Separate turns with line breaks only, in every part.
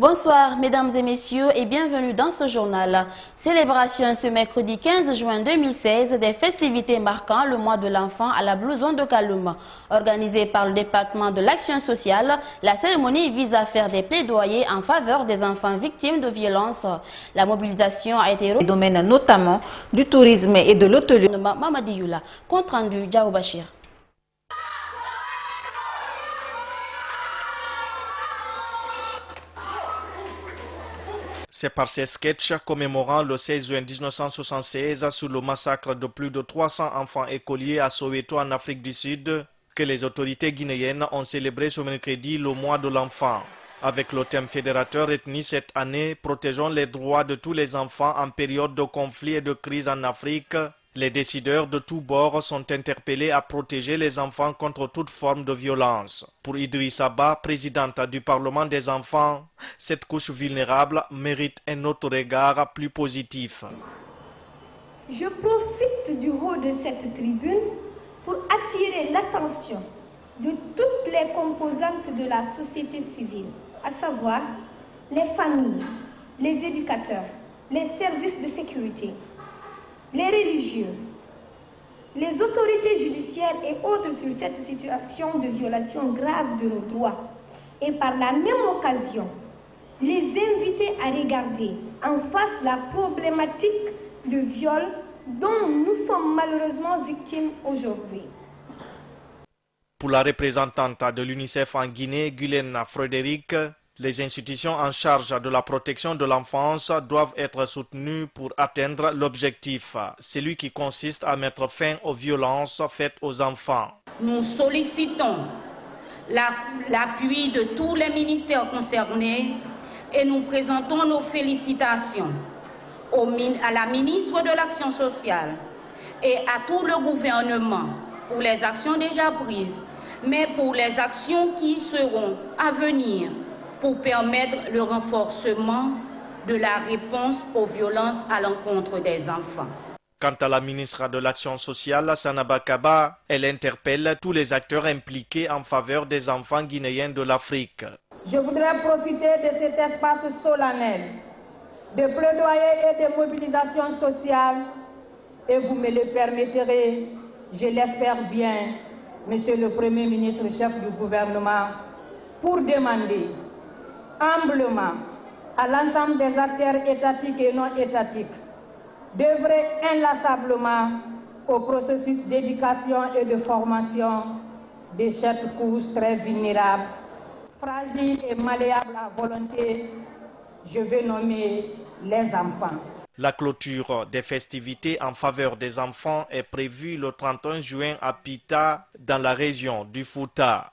Bonsoir mesdames et messieurs et bienvenue dans ce journal. Célébration ce mercredi 15 juin 2016 des festivités marquant le mois de l'enfant à la blouson de Kaloum. Organisée par le département de l'action sociale, la cérémonie vise à faire des plaidoyers en faveur des enfants victimes de violences. La mobilisation a été dans domaines notamment du tourisme et de l'hôtellerie. Mamadi Youla, compte rendu Diao Bachir.
C'est par ces sketchs commémorant le 16 juin 1976 sur le massacre de plus de 300 enfants écoliers à Soweto en Afrique du Sud que les autorités guinéennes ont célébré ce mercredi le mois de l'enfant. Avec le thème fédérateur retenu cette année, protégeons les droits de tous les enfants en période de conflit et de crise en Afrique, les décideurs de tous bords sont interpellés à protéger les enfants contre toute forme de violence. Pour Idrissa Ba, présidente du Parlement des enfants, cette couche vulnérable mérite un autre regard plus positif.
Je profite du haut de cette tribune pour attirer l'attention de toutes les composantes de la société civile, à savoir les familles, les éducateurs, les services de sécurité, les religieux, les autorités judiciaires et autres sur cette situation de violation grave de nos droits et par la même occasion les inviter à regarder en face la problématique de viol dont nous sommes malheureusement victimes aujourd'hui.
Pour la représentante de l'UNICEF en Guinée, Guylaine Frédéric, les institutions en charge de la protection de l'enfance doivent être soutenues pour atteindre l'objectif, celui qui consiste à mettre fin aux violences faites aux enfants.
Nous sollicitons l'appui de tous les ministères concernés et nous présentons nos félicitations à la ministre de l'Action sociale et à tout le gouvernement pour les actions déjà prises, mais pour les actions qui seront à venir pour permettre le renforcement de la réponse aux violences à l'encontre des enfants.
Quant à la ministre de l'Action sociale, Sanaba Kaba, elle interpelle tous les acteurs impliqués en faveur des enfants guinéens de l'Afrique.
Je voudrais profiter de cet espace solennel de plaidoyer et de mobilisation sociale et vous me le permettrez, je l'espère bien, Monsieur le Premier ministre, chef du gouvernement, pour demander humblement à l'ensemble des acteurs étatiques et non étatiques d'œuvrer inlassablement au processus d'éducation et de formation de cette couche très vulnérable, fragile et malléable à volonté, je vais nommer les enfants.
La clôture des festivités en faveur des enfants est prévue le 31 juin à Pita, dans la région du Fouta.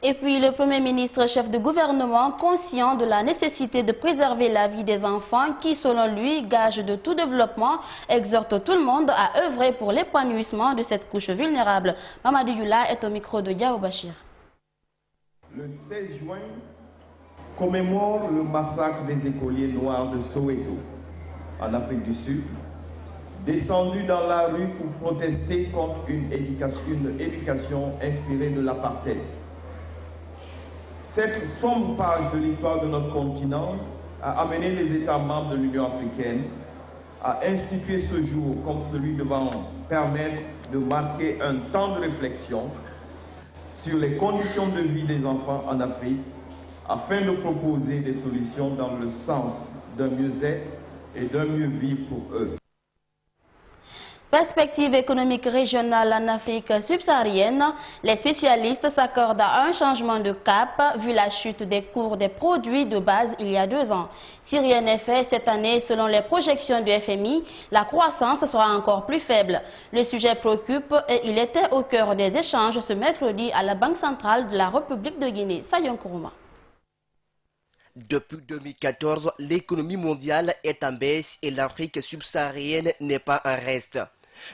Et puis le Premier ministre, chef de gouvernement, conscient de la nécessité de préserver la vie des enfants qui, selon lui, gage de tout développement, exhorte tout le monde à œuvrer pour l'épanouissement de cette couche vulnérable. Mamadi Youla est au micro de Diao Bachir.
Le 16 juin commémore le massacre des écoliers noirs de Soweto, en Afrique du Sud, descendus dans la rue pour protester contre une éducation inspirée de l'apartheid. Cette sombre page de l'histoire de notre continent a amené les États membres de l'Union africaine à instituer ce jour comme celui devant permettre de marquer un temps de réflexion sur les conditions de vie des enfants en Afrique afin de proposer des solutions dans le sens d'un mieux-être et d'un mieux-vivre pour eux.
Perspective économique régionale en Afrique subsaharienne, les spécialistes s'accordent à un changement de cap vu la chute des cours des produits de base il y a 2 ans. Si rien n'est fait cette année, selon les projections du FMI, la croissance sera encore plus faible. Le sujet préoccupe et il était au cœur des échanges ce mercredi à la Banque centrale de la République de Guinée. Sayon Kourouma.
Depuis 2014, l'économie mondiale est en baisse et l'Afrique subsaharienne n'est pas en reste.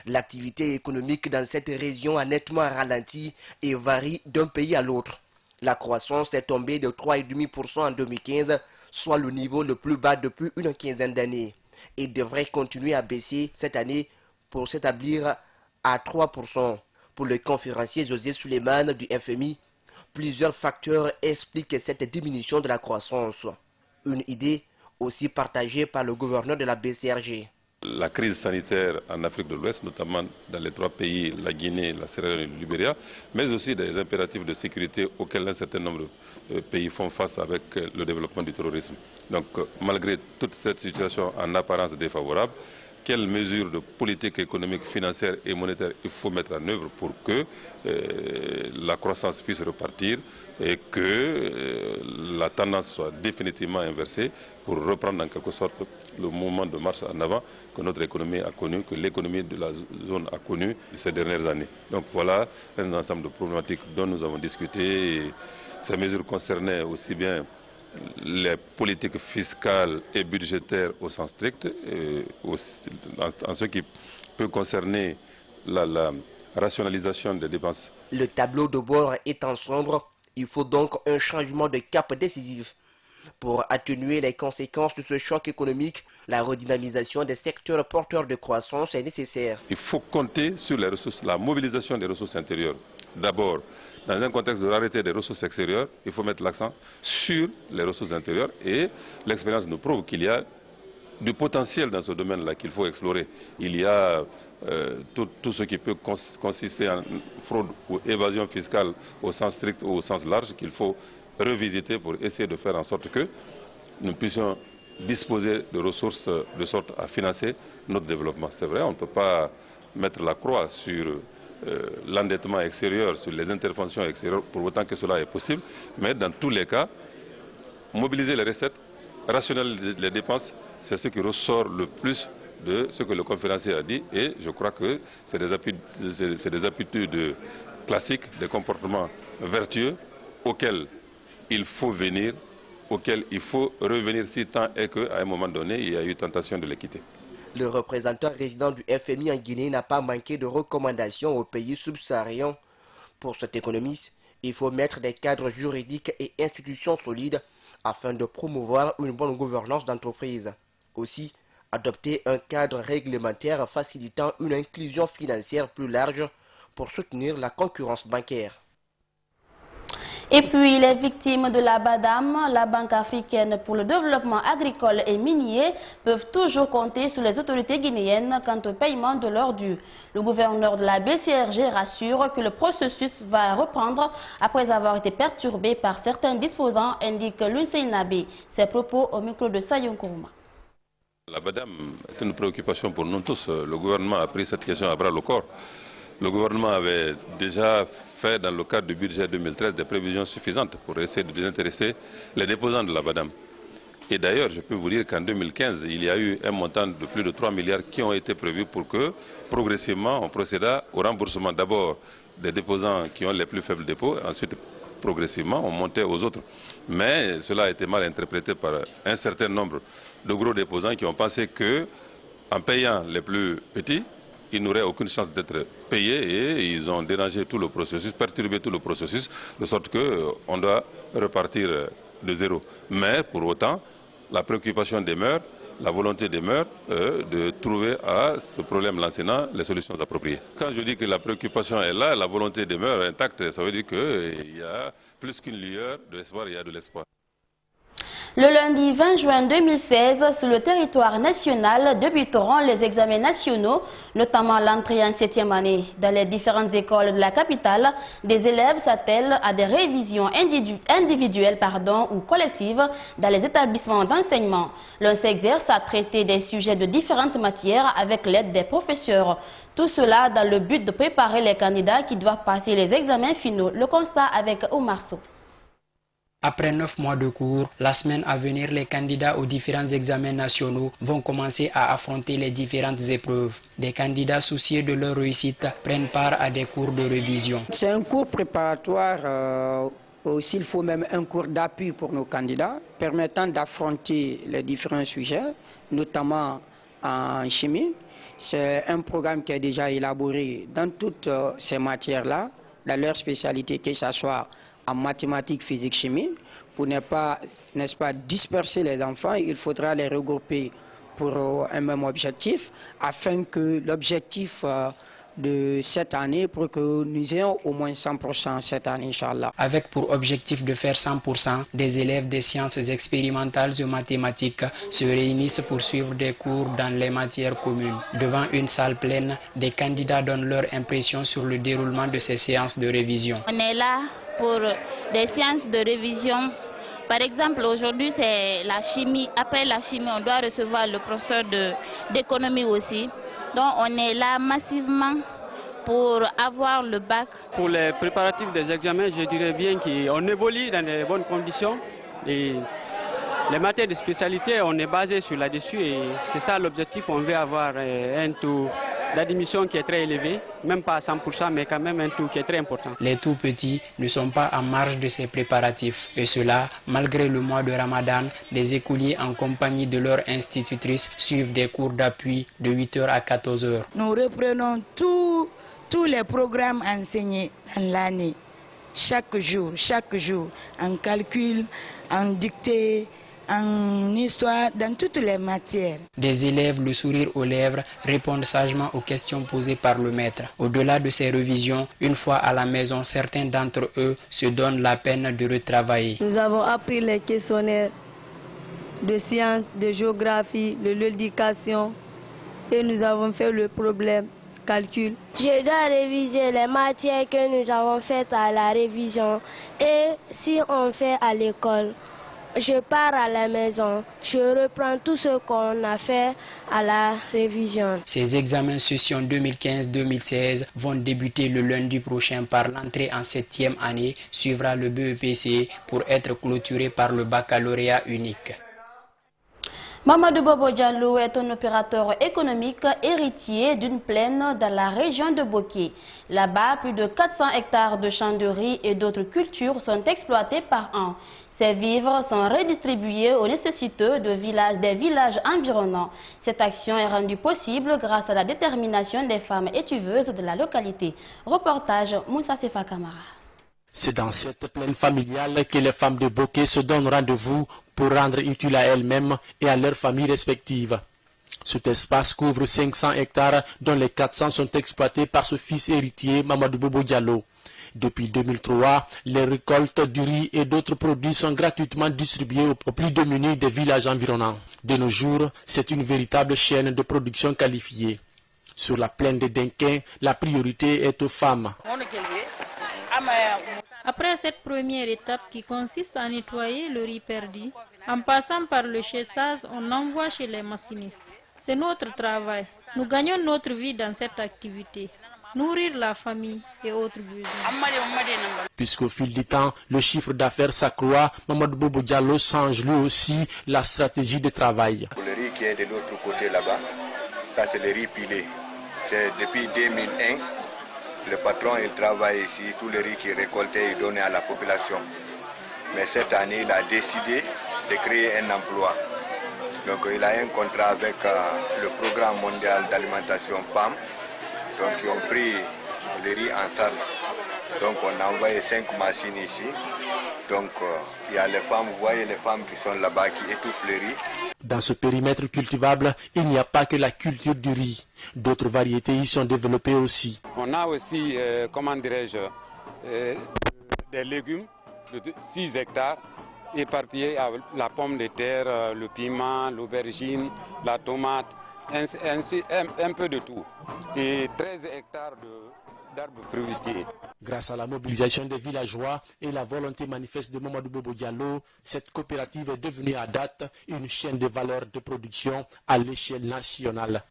L'activité économique dans cette région a nettement ralenti et varie d'un pays à l'autre. La croissance est tombée de 3,5% en 2015, soit le niveau le plus bas depuis une quinzaine d'années, et devrait continuer à baisser cette année pour s'établir à 3%. Pour le conférencier José Suleiman du FMI, Plusieurs facteurs expliquent cette diminution de la croissance. Une idée aussi partagée par le gouverneur de la BCRG.
La crise sanitaire en Afrique de l'Ouest, notamment dans les 3 pays, la Guinée, la Sierra Leone et le Libéria, mais aussi des impératifs de sécurité auxquels un certain nombre de pays font face avec le développement du terrorisme. Donc, malgré toute cette situation en apparence défavorable, quelles mesures de politique économique, financière et monétaire il faut mettre en œuvre pour que la croissance puisse repartir et que la tendance soit définitivement inversée pour reprendre en quelque sorte le mouvement de marche en avant que notre économie a connu, que l'économie de la zone a connu ces dernières années. Donc voilà un ensemble de problématiques dont nous avons discuté. Et ces mesures concernaient aussi bien les politiques fiscales et budgétaires au sens strict, en ce qui peut concerner la rationalisation des dépenses.
Le tableau de bord étant sombre, il faut donc un changement de cap décisif. Pour atténuer les conséquences de ce choc économique, la redynamisation des secteurs porteurs de croissance est nécessaire.
Il faut compter sur les ressources, la mobilisation des ressources intérieures. D'abord, dans un contexte de rareté des ressources extérieures, il faut mettre l'accent sur les ressources intérieures et l'expérience nous prouve qu'il y a du potentiel dans ce domaine-là qu'il faut explorer. Il y a tout ce qui peut consister en fraude ou évasion fiscale au sens strict ou au sens large qu'il faut revisiter pour essayer de faire en sorte que nous puissions disposer de ressources de sorte à financer notre développement. C'est vrai, on ne peut pas mettre la croix sur l'endettement extérieur, sur les interventions extérieures, pour autant que cela est possible, mais dans tous les cas, mobiliser les recettes, rationaliser les dépenses, c'est ce qui ressort le plus de ce que le conférencier a dit, et je crois que c'est des aptitudes classiques, des comportements vertueux auxquels il faut venir, auxquels il faut revenir si tant est qu'à un moment donné, il y a eu tentation de les quitter.
Le représentant résident du FMI en Guinée n'a pas manqué de recommandations aux pays subsahariens. Pour cet économiste, il faut mettre des cadres juridiques et institutions solides afin de promouvoir une bonne gouvernance d'entreprise. Aussi, adopter un cadre réglementaire facilitant une inclusion financière plus large pour soutenir la concurrence bancaire.
Et puis, les victimes de la BADAM, la Banque africaine pour le développement agricole et minier, peuvent toujours compter sur les autorités guinéennes quant au paiement de leurs dûs. Le gouverneur de la BCRG rassure que le processus va reprendre après avoir été perturbé par certains disposants, indique Lucien Nabé. Ses propos au micro de Sayon Kourma.
La BADAM est une préoccupation pour nous tous. Le gouvernement a pris cette question à bras le corps. Le gouvernement avait déjà fait dans le cadre du budget 2013 des prévisions suffisantes pour essayer de désintéresser les déposants de la BADAM. Et d'ailleurs, je peux vous dire qu'en 2015, il y a eu un montant de plus de 3 milliards qui ont été prévus pour que, progressivement, on procéda au remboursement d'abord des déposants qui ont les plus faibles dépôts, ensuite, progressivement, on montait aux autres. Mais cela a été mal interprété par un certain nombre de gros déposants qui ont pensé que, en payant les plus petits, ils n'auraient aucune chance d'être payés et ils ont dérangé tout le processus, perturbé tout le processus, de sorte qu'on doit repartir de zéro. Mais pour autant, la préoccupation demeure, la volonté demeure de trouver à ce problème lancinant les solutions appropriées. Quand je dis que la préoccupation est là, la volonté demeure intacte, ça veut dire qu'il y a plus qu'une lueur de l'espoir, il y a de l'espoir.
Le lundi 20 juin 2016, sur le territoire national, débuteront les examens nationaux, notamment l'entrée en 7e année. Dans les différentes écoles de la capitale, des élèves s'attellent à des révisions individuelles ou collectives dans les établissements d'enseignement. L'on s'exerce à traiter des sujets de différentes matières avec l'aide des professeurs. Tout cela dans le but de préparer les candidats qui doivent passer les examens finaux. Le constat avec Omar Sow.
Après 9 mois de cours, la semaine à venir, les candidats aux différents examens nationaux vont commencer à affronter les différentes épreuves. Des candidats soucieux de leur réussite prennent part à des cours de révision.
C'est un cours préparatoire, aussi il faut même un cours d'appui pour nos candidats, permettant d'affronter les différents sujets, notamment en chimie. C'est un programme qui est déjà élaboré dans toutes ces matières-là, dans leur spécialité, que ce soit en mathématiques, physique, chimie, pour ne pas, n'est-ce pas, disperser les enfants. Il faudra les regrouper pour un même objectif, afin que l'objectif de cette année pour que nous ayons au moins 100% cette année, Inch'Allah.
Avec pour objectif de faire 100%, des élèves des sciences expérimentales et mathématiques se réunissent pour suivre des cours dans les matières communes. Devant une salle pleine, des candidats donnent leur impression sur le déroulement de ces séances de révision.
On est là pour des séances de révision. Par exemple, aujourd'hui, c'est la chimie. Après la chimie, on doit recevoir le professeur d'économie aussi. Donc, on est là massivement pour avoir le bac.
Pour les préparatifs des examens, je dirais bien qu'on évolue dans de bonnes conditions. Et les matières de spécialité, on est basé sur là-dessus et c'est ça l'objectif. On veut avoir un taux d'admission qui est très élevé, même pas à 100%, mais quand même un taux qui est très important.
Les tout petits ne sont pas en marge de ces préparatifs. Et cela, malgré le mois de Ramadan, les écoliers en compagnie de leur institutrice suivent des cours d'appui de 8h à 14h.
Nous reprenons tous les programmes enseignés dans l'année, chaque jour, en calcul, en dictée, en histoire, dans toutes les matières.
Des élèves, le sourire aux lèvres, répondent sagement aux questions posées par le maître. Au-delà de ces révisions, une fois à la maison, certains d'entre eux se donnent la peine de retravailler.
Nous avons appris les questionnaires de sciences, de géographie, de l'éducation et nous avons fait le problème calcul.
Je dois réviser les matières que nous avons faites à la révision et si on fait à l'école, je pars à la maison, je reprends tout ce qu'on a fait à la révision.
Ces examens session 2015-2016 vont débuter le lundi prochain par l'entrée en 7e année, suivra le BEPC pour être clôturé par le baccalauréat unique.
Mamadou Bobo Diallo est un opérateur économique héritier d'une plaine dans la région de Boké. Là-bas, plus de 400 hectares de champs de riz et d'autres cultures sont exploités par an. Ces vivres sont redistribués aux nécessiteux des villages environnants. Cette action est rendue possible grâce à la détermination des femmes étuveuses de la localité. Reportage Moussa Sefa Kamara.
C'est dans cette plaine familiale que les femmes de Boké se donnent rendez-vous pour rendre utile à elles-mêmes et à leurs familles respectives. Cet espace couvre 500 hectares dont les 400 sont exploités par ce fils héritier Mamadou Bobo Diallo. Depuis 2003, les récoltes du riz et d'autres produits sont gratuitement distribués aux plus démunis des villages environnants. De nos jours, c'est une véritable chaîne de production qualifiée. Sur la plaine de Denquin, la priorité est aux femmes.
Après cette première étape qui consiste à nettoyer le riz perdu, en passant par le chassage, on envoie chez les machinistes. C'est notre travail. Nous gagnons notre vie dans cette activité. Nourrir la famille et autres besoins.
Puisqu'au fil du temps, le chiffre d'affaires s'accroît, Mamadou Bobo Diallo change lui aussi la stratégie de travail.
Pour le riz qui est de l'autre côté là-bas, ça c'est le riz pilé. C'est depuis 2001. Le patron, il travaille ici, tout le riz qui est récolté, il donne à la population. Mais cette année, il a décidé de créer un emploi. Donc il a un contrat avec le Programme mondial d'alimentation PAM. Donc ils ont pris le riz en charge. Donc on a envoyé 5 machines ici. Donc il y a les femmes, vous voyez les femmes qui sont là-bas, qui étouffent le riz.
Dans ce périmètre cultivable, il n'y a pas que la culture du riz. D'autres variétés y sont développées aussi.
On a aussi, comment dirais-je, des légumes de 6 hectares éparpillés à la pomme de terre, le piment, l'aubergine, la tomate, un peu de tout. Et 13 hectares d'arbres fruitiers.
Grâce à la mobilisation des villageois et la volonté manifeste de Mamadou Bobo Diallo, cette coopérative est devenue à date une chaîne de valeur de production à l'échelle nationale.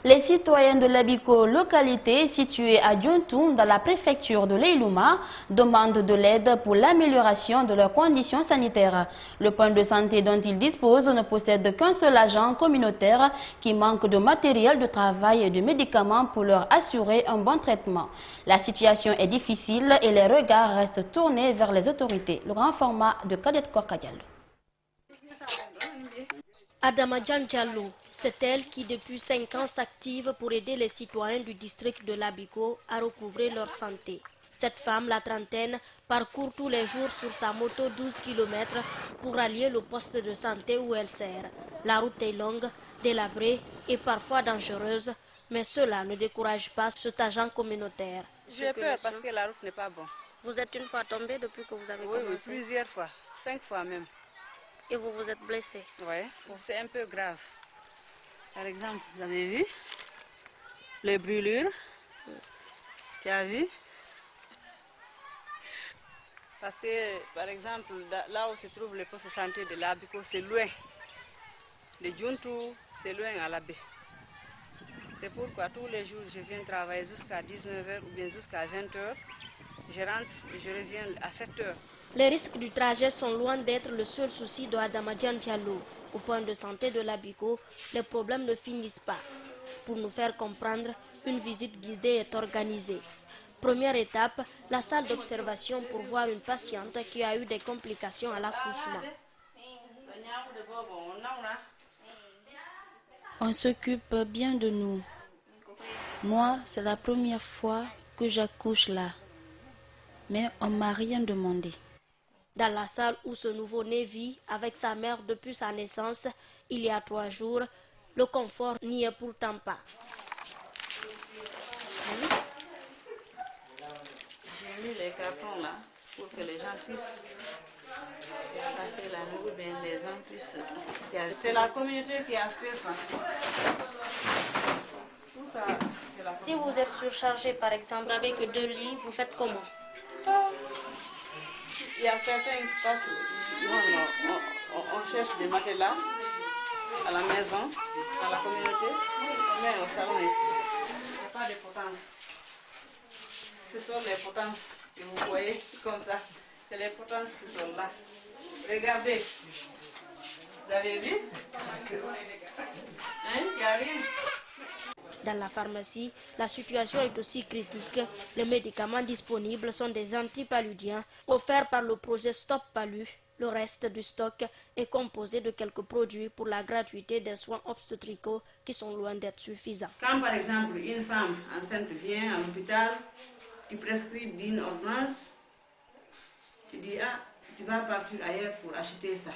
Les citoyens de l'Abiko, localité située à Diontoun dans la préfecture de l'Eilouma, demandent de l'aide pour l'amélioration de leurs conditions sanitaires. Le point de santé dont ils disposent ne possède qu'un seul agent communautaire qui manque de matériel de travail et de médicaments pour leur assurer un bon traitement. La situation est difficile et les regards restent tournés vers les autorités. Le grand format de Kadet Korkadialo.
Adama Diallo, c'est elle qui depuis 5 ans s'active pour aider les citoyens du district de l'Abiko à recouvrer leur santé. Cette femme, la trentaine, parcourt tous les jours sur sa moto 12 km pour allier le poste de santé où elle sert. La route est longue, délabrée et parfois dangereuse. Mais cela ne décourage pas cet agent communautaire.
J'ai peur parce que la route n'est pas bonne.
Vous êtes une fois tombé depuis que vous avez commencé?
Oui, plusieurs fois, 5 fois même.
Et vous vous êtes blessé?
Oui, c'est un peu grave. Par exemple, vous avez vu les brûlures? Tu as vu? Parce que, par exemple, là où se trouve le poste de santé de l'Abico, c'est loin. Le Djountou, c'est loin à la baie. C'est pourquoi tous les jours, je viens travailler jusqu'à 19h ou bien jusqu'à 20h. Je rentre et je reviens à 7h.
Les risques du trajet sont loin d'être le seul souci de Adamadian Diallo. Au point de santé de l'Abico, les problèmes ne finissent pas. Pour nous faire comprendre, une visite guidée est organisée. Première étape, la salle d'observation pour voir une patiente qui a eu des complications à l'accouchement.
On s'occupe bien de nous. Moi, c'est la première fois que j'accouche là. Mais on ne m'a rien demandé.
Dans la salle où ce nouveau-né vit avec sa mère depuis sa naissance, il y a 3 jours, le confort n'y est pourtant pas.
J'ai mis les cartons là pour que les gens puissent passer la nuit, bien les gens puissent. C'est la communauté qui a fait ça. Tout ça, c'est la communauté.
Si vous êtes surchargé par exemple avec 2 lits, vous faites comment?
Il y a certains qui passent, on cherche des matelas à la maison, à la communauté, on met au salon ici. Il n'y a pas de potence. Ce sont les potences que vous voyez comme ça. C'est les potences qui sont là. Regardez. Vous avez vu? Hein? Il n'y a rien.
Dans la pharmacie, la situation est aussi critique. Les médicaments disponibles sont des antipaludiens offerts par le projet Stop Palu. Le reste du stock est composé de quelques produits pour la gratuité des soins obstétricaux qui sont loin d'être suffisants.
Quand par exemple une femme enceinte vient à l'hôpital, tu prescris d'une ordonnance, tu dis tu vas partir ailleurs pour acheter ça.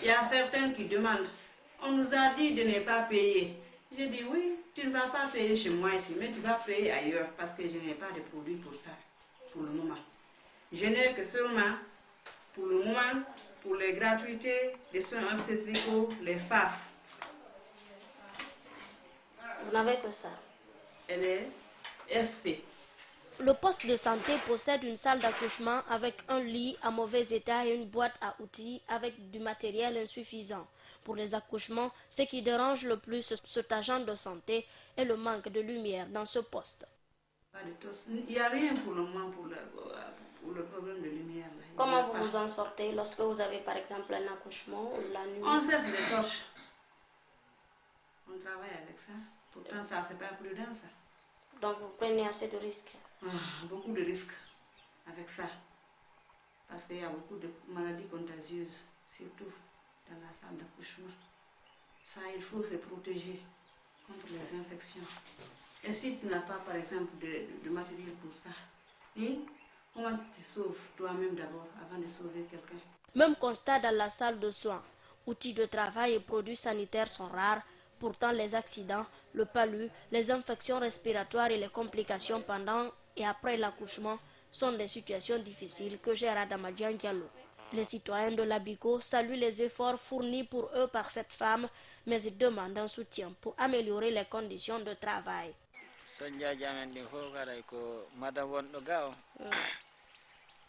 Il y a certains qui demandent, on nous a dit de ne pas payer. J'ai dit oui, tu ne vas pas payer chez moi ici, mais tu vas payer ailleurs parce que je n'ai pas de produits pour ça, pour le moment. Je n'ai que seulement, pour le moment, pour les gratuités des soins obstétricaux, les FAF.
Vous n'avez que ça?
Elle est SP.
Le poste de santé possède une salle d'accouchement avec un lit en mauvais état et une boîte à outils avec du matériel insuffisant. Pour les accouchements, ce qui dérange le plus cet agent de santé est le manque de lumière dans ce poste.
Il n'y a rien pour le moment pour le problème de lumière. Là.
Comment vous vous en sortez lorsque vous avez par exemple un accouchement ou la nuit?
On cesse les torches. On travaille avec ça. Pourtant, ça, c'est pas prudent, ça.
Donc, vous prenez assez de risques?
Beaucoup de risques avec ça. Parce qu'il y a beaucoup de maladies contagieuses, surtout dans la salle d'accouchement. Ça, il faut se protéger contre les infections. Et si tu n'as pas, par exemple, de matériel pour ça, comment tu te sauves toi-même d'abord avant de sauver quelqu'un?
Même constat dans la salle de soins. Outils de travail et produits sanitaires sont rares. Pourtant, les accidents, le palu, les infections respiratoires et les complications pendant et après l'accouchement sont des situations difficiles que gère Adamadian Diallo. Les citoyens de l'Abico saluent les efforts fournis pour eux par cette femme, mais ils demandent un soutien pour améliorer les conditions de travail.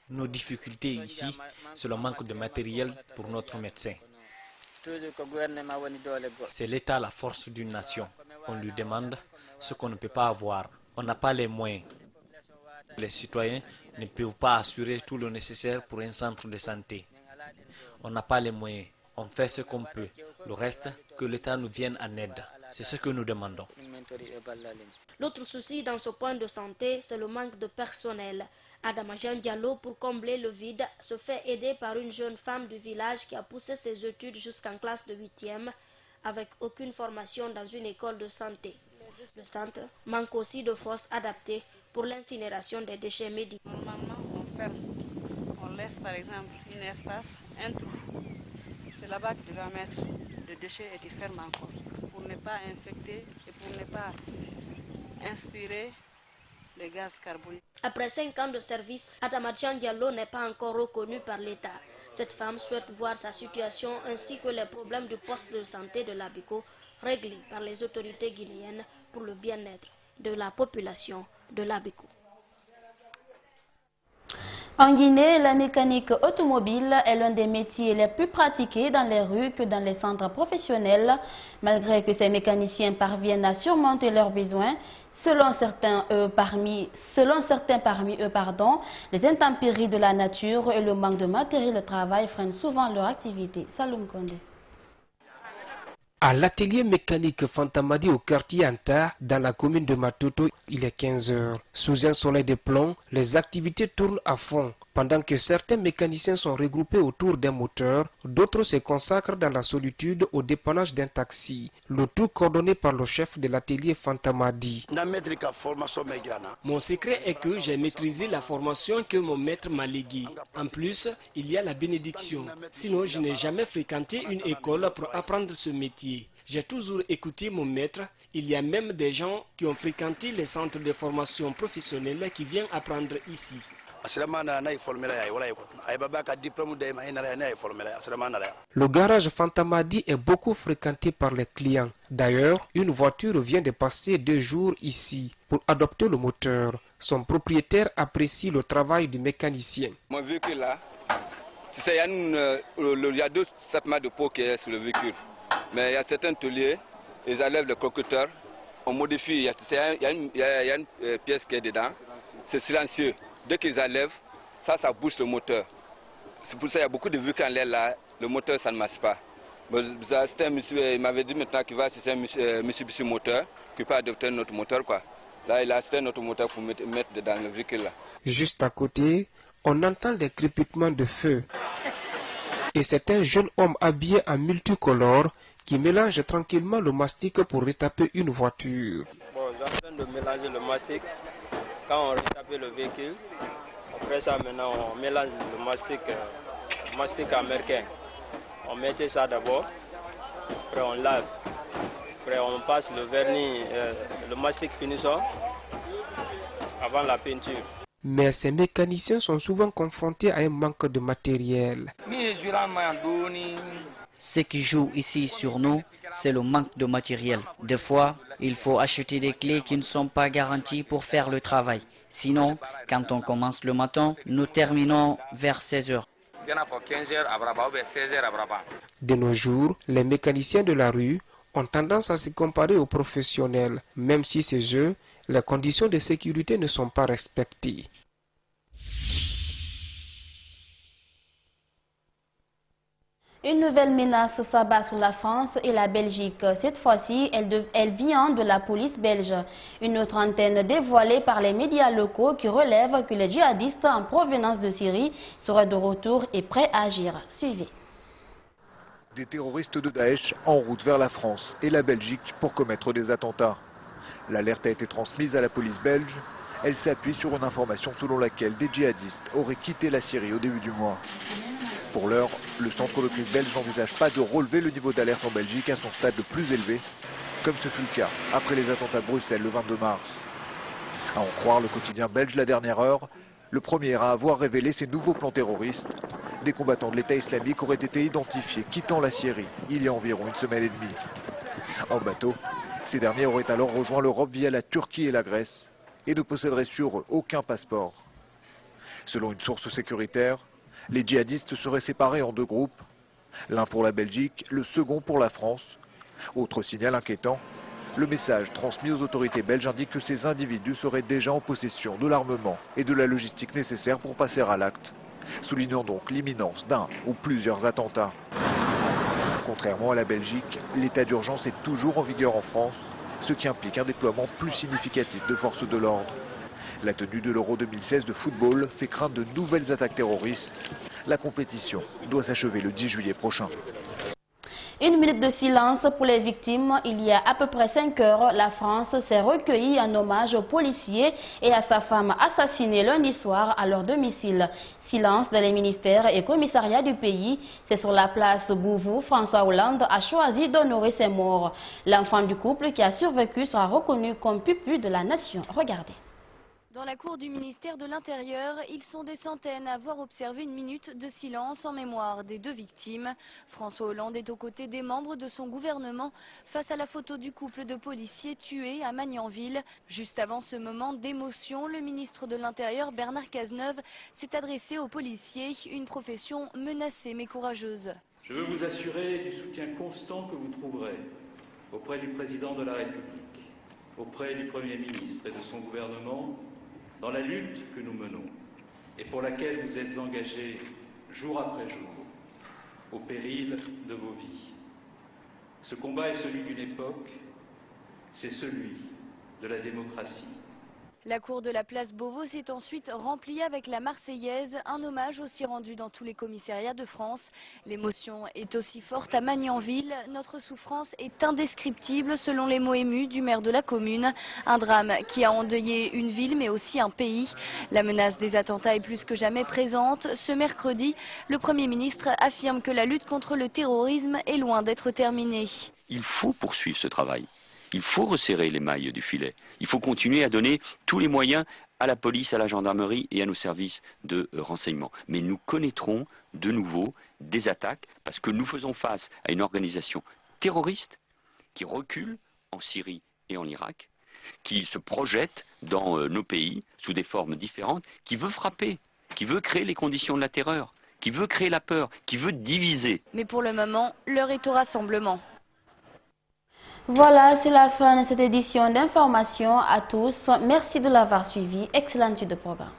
Nos difficultés ici, c'est le manque de matériel pour notre médecin. C'est l'État la force d'une nation. On lui demande ce qu'on ne peut pas avoir. On n'a pas les moyens. Les citoyens ne peuvent pas assurer tout le nécessaire pour un centre de santé. On n'a pas les moyens. On fait ce qu'on peut. Le reste, que l'État nous vienne en aide. C'est ce que nous demandons.
L'autre souci dans ce point de santé, c'est le manque de personnel. Adamadian Diallo, pour combler le vide, se fait aider par une jeune femme du village qui a poussé ses études jusqu'en classe de 8e, avec aucune formation dans une école de santé. Le centre manque aussi de fosses adaptées pour l'incinération des déchets médicaux.
Normalement, on ferme. On laisse par exemple un espace, un trou. c'est là-bas que tu vas mettre les déchets et tu fermes encore pour ne pas infecter et pour ne pas inspirer les gaz carboniques.
Après 5 ans de service, Adamadjan Diallo n'est pas encore reconnu par l'État. Cette femme souhaite voir sa situation ainsi que les problèmes du poste de santé de l'Abiko réglés par les autorités guinéennes pour le bien-être de la population de l'Abiko.
En Guinée, la mécanique automobile est l'un des métiers les plus pratiqués dans les rues que dans les centres professionnels. Malgré que ces mécaniciens parviennent à surmonter leurs besoins, selon certains parmi eux, les intempéries de la nature et le manque de matériel de travail freinent souvent leur activité. Saloum Kondé.
À l'atelier mécanique Fantamadi au quartier Anta, dans la commune de Matoto, il est 15 heures. Sous un soleil de plomb, les activités tournent à fond. Pendant que certains mécaniciens sont regroupés autour d'un moteur, d'autres se consacrent dans la solitude au dépannage d'un taxi. Le tout coordonné par le chef de l'atelier Fantamadi.
Mon secret est que j'ai maîtrisé la formation que mon maître m'a léguée. En plus, il y a la bénédiction. Sinon, je n'ai jamais fréquenté une école pour apprendre ce métier. J'ai toujours écouté mon maître. Il y a même des gens qui ont fréquenté les centres de formation professionnelle qui viennent apprendre ici.
Le garage Fantamadi est beaucoup fréquenté par les clients. D'ailleurs, une voiture vient de passer 2 jours ici pour adopter le moteur. Son propriétaire apprécie le travail du mécanicien.
Mon véhicule là, tu sais, il y a 2 segments de peau qui est sur le véhicule. Mais il y a certains tauliers, ils enlèvent le coqueteur, on modifie, il y a une pièce qui est dedans, c'est silencieux. Dès qu'ils enlèvent, ça booste le moteur. C'est pour ça qu'il y a beaucoup de véhicules en l'air là, le moteur ça ne marche pas. C'est un monsieur, il m'avait dit maintenant qu'il va assister un Mitsubishi moteur, qui peut adopter notre moteur quoi. Là il a assisté notre moteur pour mettre dans le véhicule là.
Juste à côté, on entend des crépitements de feu. Et c'est un jeune homme habillé en multicolore qui mélange tranquillement le mastic pour retaper une voiture.
Bon, j'ai en train de mélanger le mastic. Quand on retape le véhicule, après ça maintenant on mélange le mastic américain. On mettait ça d'abord, après on lave, après on passe le vernis, le mastic finissant avant la peinture.
Mais ces mécaniciens sont souvent confrontés à un manque de matériel.
Ce qui joue ici sur nous, c'est le manque de matériel. Des fois, il faut acheter des clés qui ne sont pas garanties pour faire le travail. Sinon, quand on commence le matin, nous terminons vers 16 heures.
De nos jours, les mécaniciens de la rue ont tendance à se comparer aux professionnels, même si chez eux, les conditions de sécurité ne sont pas respectées.
Une nouvelle menace s'abat sur la France et la Belgique. Cette fois-ci, elle vient de la police belge. Une autre antenne dévoilée par les médias locaux qui relève que les djihadistes en provenance de Syrie seraient de retour et prêts à agir. Suivez.
Des terroristes de Daesh en route vers la France et la Belgique pour commettre des attentats. L'alerte a été transmise à la police belge. Elle s'appuie sur une information selon laquelle des djihadistes auraient quitté la Syrie au début du mois. Pour l'heure, le centre de crise belge n'envisage pas de relever le niveau d'alerte en Belgique à son stade le plus élevé, comme ce fut le cas après les attentats de Bruxelles le 22 mars. À en croire le quotidien belge La Dernière Heure, le premier à avoir révélé ces nouveaux plans terroristes. Des combattants de l'État islamique auraient été identifiés quittant la Syrie il y a environ 1 semaine et demie. En bateau, ces derniers auraient alors rejoint l'Europe via la Turquie et la Grèce et ne posséderaient sur eux aucun passeport. Selon une source sécuritaire, les djihadistes seraient séparés en 2 groupes, l'un pour la Belgique, le second pour la France. Autre signal inquiétant, le message transmis aux autorités belges indique que ces individus seraient déjà en possession de l'armement et de la logistique nécessaire pour passer à l'acte, soulignant donc l'imminence d'un ou plusieurs attentats. Contrairement à la Belgique, l'état d'urgence est toujours en vigueur en France, ce qui implique un déploiement plus significatif de forces de l'ordre. La tenue de l'Euro 2016 de football fait craindre de nouvelles attaques terroristes. La compétition doit s'achever le 10 juillet prochain.
Une minute de silence pour les victimes. Il y a à peu près 5 heures, la France s'est recueillie en hommage au policier et à sa femme assassinée lundi soir à leur domicile. Silence dans les ministères et commissariats du pays. C'est sur la place Bouvou, François Hollande a choisi d'honorer ses morts. L'enfant du couple qui a survécu sera reconnu comme pupille de la nation. Regardez.
Dans la cour du ministère de l'Intérieur, ils sont des centaines à avoir observé une minute de silence en mémoire des 2 victimes. François Hollande est aux côtés des membres de son gouvernement face à la photo du couple de policiers tués à Magnanville. Juste avant ce moment d'émotion, le ministre de l'Intérieur, Bernard Cazeneuve, s'est adressé aux policiers, une profession menacée mais courageuse.
Je veux vous assurer du soutien constant que vous trouverez auprès du président de la République, auprès du Premier ministre et de son gouvernement, dans la lutte que nous menons et pour laquelle vous êtes engagés jour après jour, au péril de vos vies. Ce combat est celui d'une époque, c'est celui de la démocratie.
La cour de la place Beauvau s'est ensuite remplie avec la Marseillaise, un hommage aussi rendu dans tous les commissariats de France. L'émotion est aussi forte à Magnanville. Notre souffrance est indescriptible selon les mots émus du maire de la commune. Un drame qui a endeuillé une ville mais aussi un pays. La menace des attentats est plus que jamais présente. Ce mercredi, le Premier ministre affirme que la lutte contre le terrorisme est loin d'être terminée.
Il faut poursuivre ce travail. Il faut resserrer les mailles du filet. Il faut continuer à donner tous les moyens à la police, à la gendarmerie et à nos services de renseignement. Mais nous connaîtrons de nouveau des attaques parce que nous faisons face à une organisation terroriste qui recule en Syrie et en Irak, qui se projette dans nos pays sous des formes différentes, qui veut frapper, qui veut créer les conditions de la terreur, qui veut créer la peur, qui veut diviser.
Mais pour le moment, l'heure est au rassemblement.
Voilà, c'est la fin de cette édition d'information à tous. Merci de l'avoir suivi. Excellente suite de programme.